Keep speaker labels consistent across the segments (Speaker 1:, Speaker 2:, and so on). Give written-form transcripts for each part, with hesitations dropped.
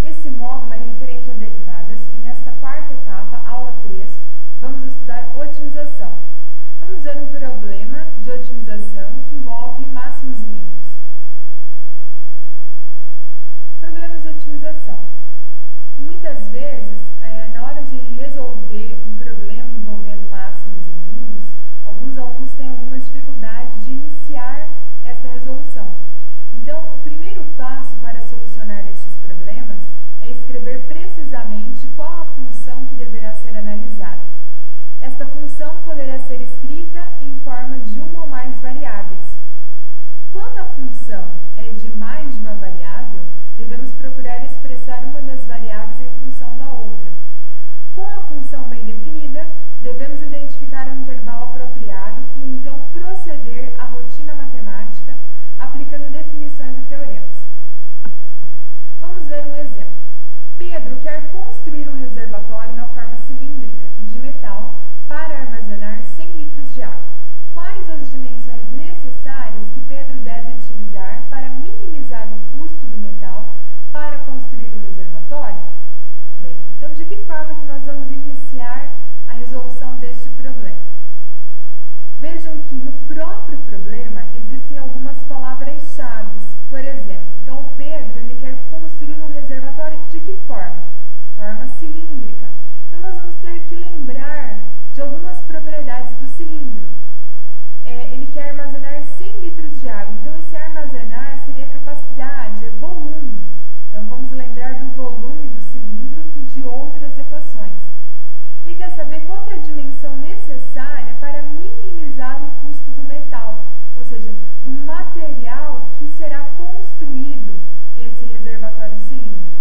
Speaker 1: Esse módulo é referente a derivadas e nesta quarta etapa, aula 3, vamos estudar otimização. Vamos ver um problema de otimização que envolve máximos e mínimos. Problemas de otimização. Muitas vezes, na hora de resolver um problema envolvendo máximos e mínimos, alguns alunos têm alguma dificuldade de iniciar esta resolução. Então, o primeiro passo para solucionar estes problemas é escrever precisamente qual a função que deverá ser analisada. Esta função poderá ser escrita em forma de uma ou mais variáveis. Quando a função é de mais de uma variável, devemos procurar expressar uma das variáveis em função da outra. Com a função bem definida, devemos identificar um intervalo apropriado e então proceder à rotina matemática aplicando definições e teoremas. Vamos ver um exemplo. Pedro quer construir um reservatório na forma cilíndrica e de metal para armazenar 100 litros de água. Quais as dimensões necessárias que Pedro deve utilizar para minimizar o custo do metal para construir o reservatório? Bem, então de que forma que nós vamos iniciar a resolução deste problema? Vejam que no próprio problema existem algumas palavras-chave. Por exemplo, então o Pedro ele quer construir um reservatório de que forma? Forma cilíndrica. Então nós vamos ter que lembrar de algumas propriedades do cilindro. Ele quer armazenar 100 litros de água. Então esse armazenar seria capacidade, é volume. Então vamos lembrar do volume do cilindro e de outras equações. Ele quer saber qual é a dimensão necessária para minimizar o custo do metal, ou seja, do material que será construído esse reservatório cilíndrico.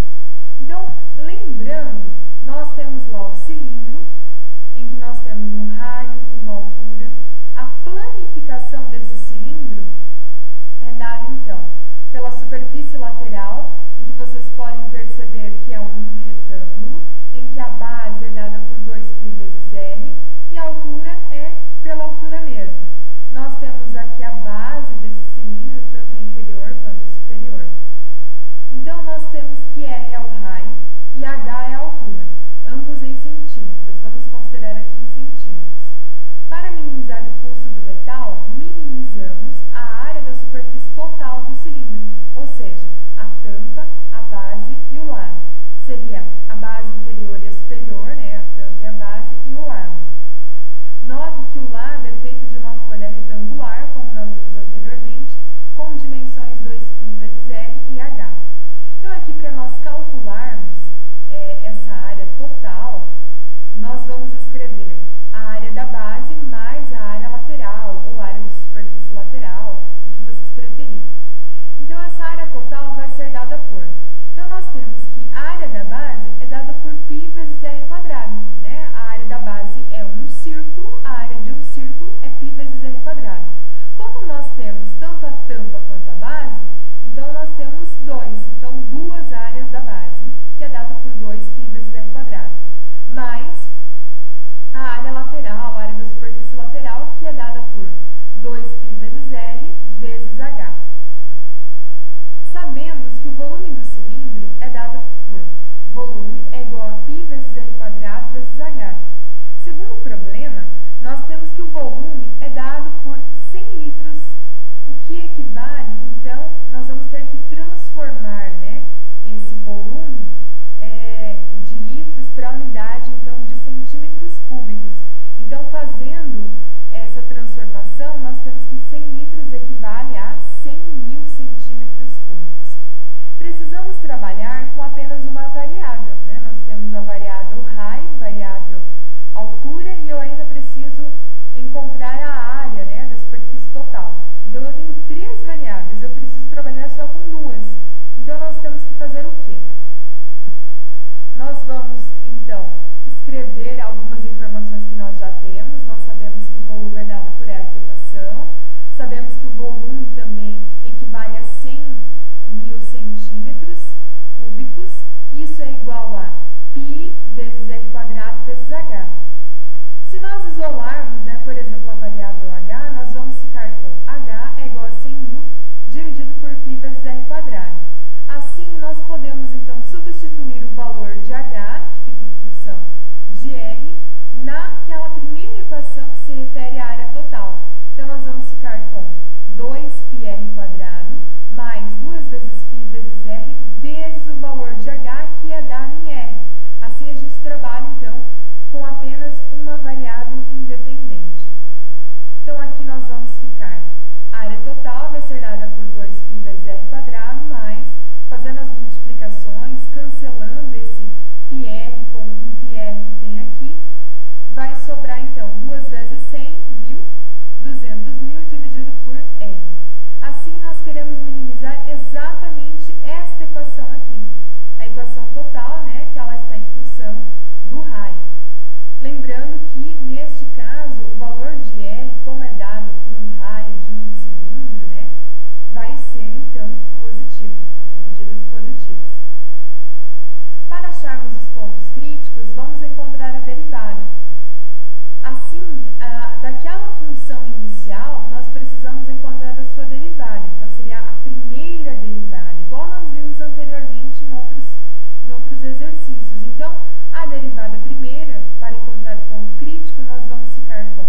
Speaker 1: Então, lembrando, nós temos lá o cilindro, em que nós temos um raio, uma altura. A planificação desse cilindro é dada, então, pela superfície lateral, em que vocês podem perceber que é um retângulo, em que a base é dada por 2π vezes L e a altura é pela altura mesmo. Nós temos aqui a base desse cilindro, tanto a inferior quanto a superior. Então, nós temos que R é o raio e H é a altura, ambos em centímetros. Vamos considerar aqui em centímetros. Para minimizar o custo do metal, minimizamos a área da superfície total do cilindro, ou seja, a tampa, a base e o lado. Seria a base inferior e a superior, né, a tampa e a base, e o lado. Note que o lado é feito de uma folha retangular, como nós vimos anteriormente, com dimensões 2π vezes R e H. Então, aqui para nós calcularmos essa área total, nós vamos escrever a área da base mais a área lateral, ou área de superfície lateral, o que vocês preferirem. Então, essa área total vai ser dada por... Então, nós temos que a área da base é dada por π vezes R quadrado, né? A área da base é um círculo, a área de um círculo é π vezes R quadrado. Como nós temos tanto a tampa quanto a base, então nós temos duas áreas da base, que é dada por 2π vezes R quadrado, mais a área lateral, a área da superfície lateral, que é dada por 2π vezes R vezes H. Sabemos que o volume do cilindro é dado por volume é igual a π vezes R quadrado vezes H. Segundo o problema, nós temos que o volume é dado por 100 litros, o que equivale, então, nós vamos ter que transformar, né, esse volume de litros para a unidade, então, de centímetros cúbicos. Então, fazendo essa transformação, nós temos que 100 litros equivale a 100.000 centímetros cúbicos. Precisamos trabalhar com apenas uma variável, né? Nós temos a variável raio, variável altura, e eu ainda preciso encontrar a área, né, da superfície total. Então, eu tenho 3 variáveis, eu preciso trabalhar só com 2. Então, nós temos que fazer o quê? Nós vamos, então, escrever algumas informações que nós já temos. Nós sabemos que o volume é dado por esta equação. Sabemos que o volume também equivale a 100.000 centímetros cúbicos. Isso é igual a π vezes R quadrado vezes H. Se nós isolarmos, né, por exemplo, a variável H, nós vamos ficar com H é igual a 100.000 dividido por π vezes R quadrado. Assim, nós podemos, então, substituir trabalho, então, com apenas uma variável independente. Então, aqui nós vamos ficar, a área total vai ser dada por 2π vezes r quadrado, mais, fazendo as multiplicações, cancelando esse πr com um πr que tem aqui, vai sobrar, então, 2 vezes 100, 1.000, 200.000 dividido por r. Assim, nós queremos minimizar exatamente esta equação aqui, a equação total, né, que ela está em função do raio. Lembrando que, neste caso, o valor de R, como é dado por um raio de um cilindro, né, vai ser, então, positivo, medidas positivas. Para acharmos os pontos críticos, vamos encontrar a derivada. Assim, daquela função inicial, nós precisamos encontrar a sua derivada. Então, seria a primeira derivada, igual nós vimos anteriormente em outros exercícios. Então, a derivada primeira, para encontrar o ponto crítico, nós vamos ficar com,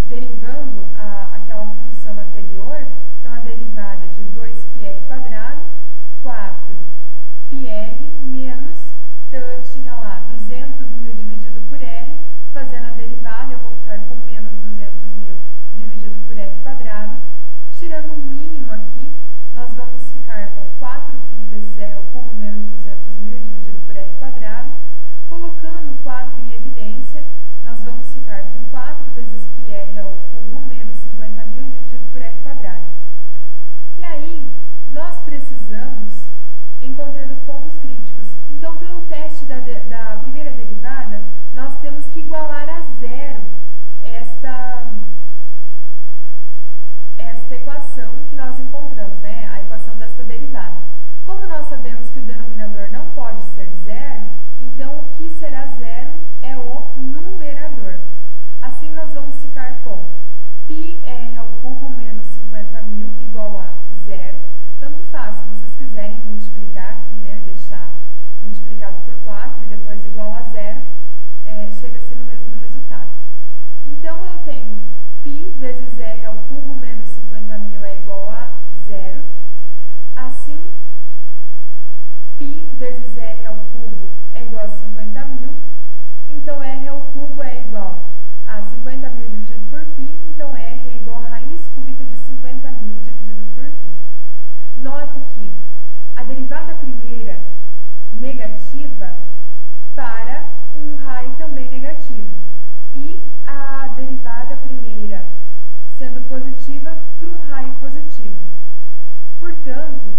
Speaker 1: derivando aquela função anterior, então a derivada de 2πr quadrado, 4πr menos, então eu tinha lá 200.000 dividido por r, fazendo a derivada eu vou ficar com menos 200.000 dividido por r quadrado, tirando o mínimo aqui, nós vamos ficar com 4π vezes r ao cubo menos 200.000 dividido por r quadrado. Colocando 4 em evidência, nós vamos ficar com 4 vezes πr ao cubo menos 50.000 dividido por r quadrado. E aí, nós precisamos encontrar os pontos críticos. Então, pelo teste da primeira derivada, nós temos que igualar a zero esta equação que nós encontramos, né? A equação desta derivada. Como nós sabemos que o denominador não pode ser zero, então o que será zero é o numerador. Assim, nós vamos ficar com πr ao cubo menos 50.000 igual a zero. Tanto faz, se vocês quiserem multiplicar aqui, né, deixar multiplicado por 4 e depois igual a zero, chega-se no mesmo resultado. Então, eu tenho π vezes r ao cubo menos 50.000 é igual a zero. Assim, π vezes r ao cubo é igual a 50.000. Então, r ao cubo é igual a 50.000 dividido por π. Então, r é igual a raiz cúbica de 50.000 dividido por π. Note que a derivada primeira negativa para um raio também negativo e a derivada primeira sendo positiva para um raio positivo. Portanto,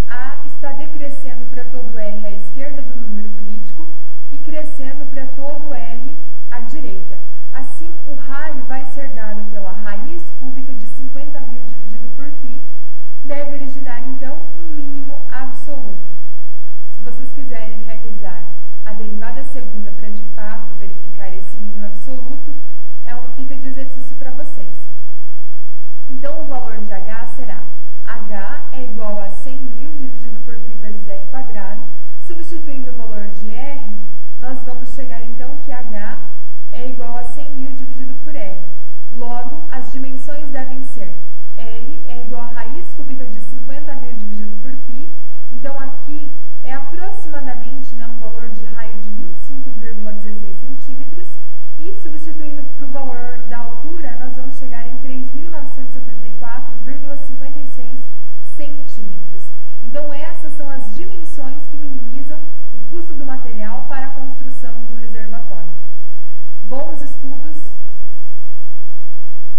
Speaker 1: A está decrescendo para todo R à esquerda do número crítico e crescendo para todo R à direita. Assim, o raio vai ser dado pela raiz cúbica de 50.000 dividido por π, deve originar, então, um mínimo absoluto. Se vocês quiserem realizar a derivada segunda para, de fato, verificar esse mínimo absoluto, fica de exercício para vocês. Então, o valor de H será H é igual a 100.000 dividido por π vezes r quadrado. Substituindo o valor de R, nós vamos chegar, então, que H é igual a 100.000 dividido por R. Logo, as dimensões devem ser R é igual a raiz cúbica de 50.000 dividido por π. Então, aqui é aproximadamente, né, um valor de raio de 25,16 centímetros. E, substituindo para o valor da altura, nós vamos chegar em 3.974,56 centímetros. Então, essas são as dimensões que minimizam o custo do material para a construção do reservatório. Bons estudos!